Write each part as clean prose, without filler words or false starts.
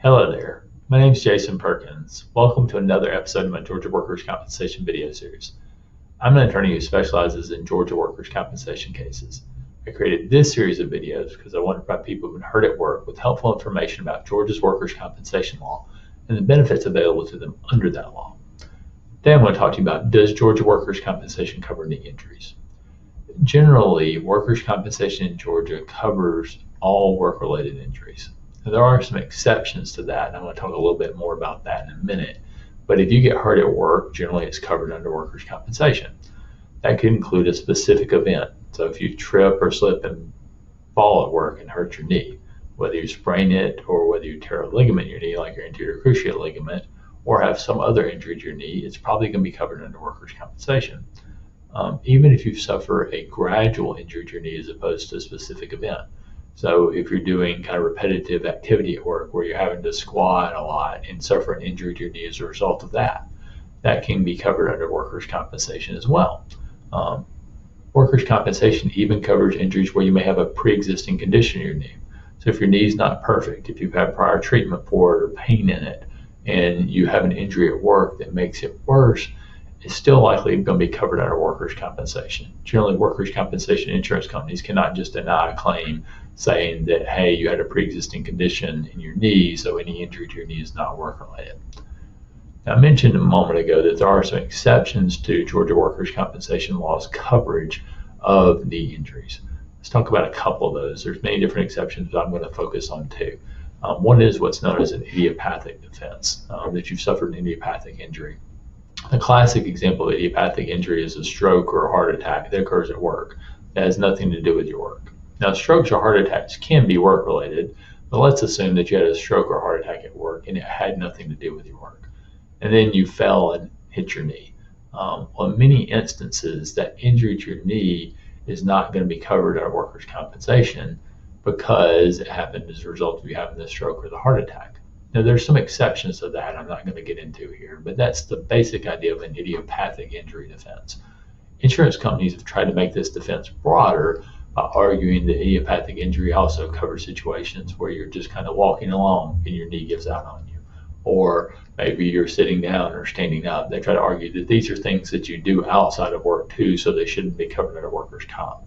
Hello there, my name is Jason Perkins. Welcome to another episode of my Georgia Workers' Compensation video series. I'm an attorney who specializes in Georgia workers' compensation cases. I created this series of videos because I want to provide people who've been hurt at work with helpful information about Georgia's workers' compensation law and the benefits available to them under that law. Today I'm going to talk to you about, does Georgia workers' compensation cover knee injuries? Generally, workers' compensation in Georgia covers all work-related injuries. Now, there are some exceptions to that, and I'm going to talk a little bit more about that in a minute. But if you get hurt at work, generally it's covered under workers' compensation. That could include a specific event. So if you trip or slip and fall at work and hurt your knee, whether you sprain it or whether you tear a ligament in your knee, like your anterior cruciate ligament, or have some other injury to your knee, it's probably going to be covered under workers' compensation. Even if you suffer a gradual injury to your knee as opposed to a specific event. So if you're doing kind of repetitive activity at work where you're having to squat a lot and suffer an injury to your knee as a result of that, that can be covered under workers' compensation as well. Workers' compensation even covers injuries where you may have a pre-existing condition in your knee. So if your knee is not perfect, if you've had prior treatment for it or pain in it, and you have an injury at work that makes it worse, it's still likely going to be covered under workers' compensation. Generally, workers' compensation insurance companies cannot just deny a claim saying that, hey, you had a pre-existing condition in your knee, so any injury to your knee is not work-related. Now, I mentioned a moment ago that there are some exceptions to Georgia workers' compensation law's coverage of knee injuries. Let's talk about a couple of those. There's many different exceptions, but I'm going to focus on two. One is what's known as an idiopathic defense, that you've suffered an idiopathic injury. A classic example of idiopathic injury is a stroke or a heart attack that occurs at work. That has nothing to do with your work. Now, strokes or heart attacks can be work-related, but let's assume that you had a stroke or heart attack at work and it had nothing to do with your work. And then you fell and hit your knee. On many instances, that injury to your knee is not going to be covered under workers' compensation because it happened as a result of you having the stroke or the heart attack. Now, there's some exceptions to that I'm not going to get into here, but that's the basic idea of an idiopathic injury defense. Insurance companies have tried to make this defense broader by arguing that idiopathic injury also covers situations where you're just kind of walking along and your knee gives out on you, or maybe you're sitting down or standing up. They try to argue that these are things that you do outside of work too, so they shouldn't be covered under workers' comp.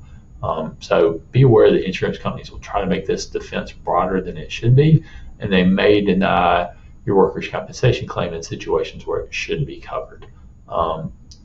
So be aware that insurance companies will try to make this defense broader than it should be, and they may deny your workers' compensation claim in situations where it should be covered.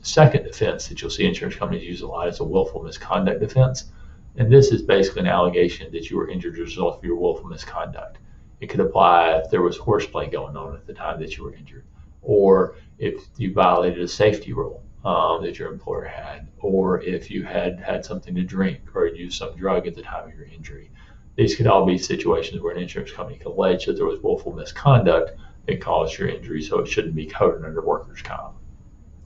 Second defense that you'll see insurance companies use a lot is a willful misconduct defense. And this is basically an allegation that you were injured as a result of your willful misconduct. It could apply if there was horseplay going on at the time that you were injured, or if you violated a safety rule that your employer had, or if you had something to drink or used some drug at the time of your injury. These could all be situations where an insurance company could allege that there was willful misconduct that caused your injury, so it shouldn't be covered under workers' comp.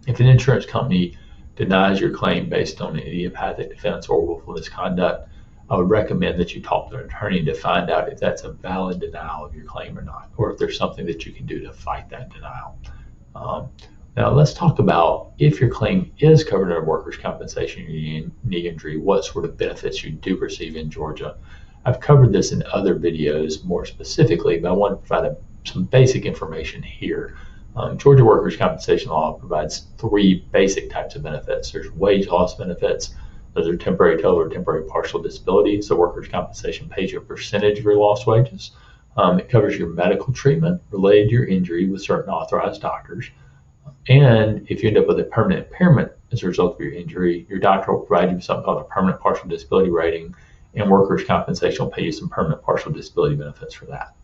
If an insurance company denies your claim based on an idiopathic defense or willful misconduct, I would recommend that you talk to an attorney to find out if that's a valid denial of your claim or not, or if there's something that you can do to fight that denial. Now let's talk about if your claim is covered under workers' compensation knee injury, what sort of benefits you do receive in Georgia. I've covered this in other videos more specifically, but I want to provide some basic information here. Georgia workers' compensation law provides three basic types of benefits. There's wage loss benefits. Those are temporary total or temporary partial disability. So workers' compensation pays you a percentage of your lost wages. It covers your medical treatment related to your injury with certain authorized doctors. And if you end up with a permanent impairment as a result of your injury, your doctor will provide you with something called a permanent partial disability rating, and workers' compensation will pay you some permanent partial disability benefits for that.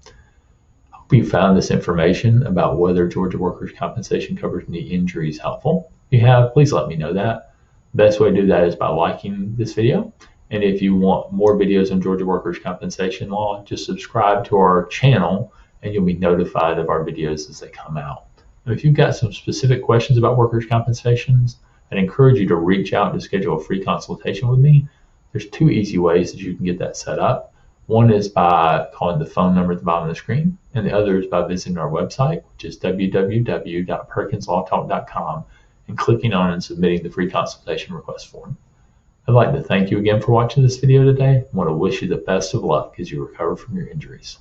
I hope you found this information about whether Georgia workers' compensation covers knee injuries helpful. If you have, please let me know that. The best way to do that is by liking this video. And if you want more videos on Georgia workers' compensation law, just subscribe to our channel and you'll be notified of our videos as they come out. And if you've got some specific questions about workers' compensation, I'd encourage you to reach out to schedule a free consultation with me. There's two easy ways that you can get that set up. One is by calling the phone number at the bottom of the screen, and the other is by visiting our website, which is www.perkinslawtalk.com, and clicking on and submitting the free consultation request form. I'd like to thank you again for watching this video today. I want to wish you the best of luck as you recover from your injuries.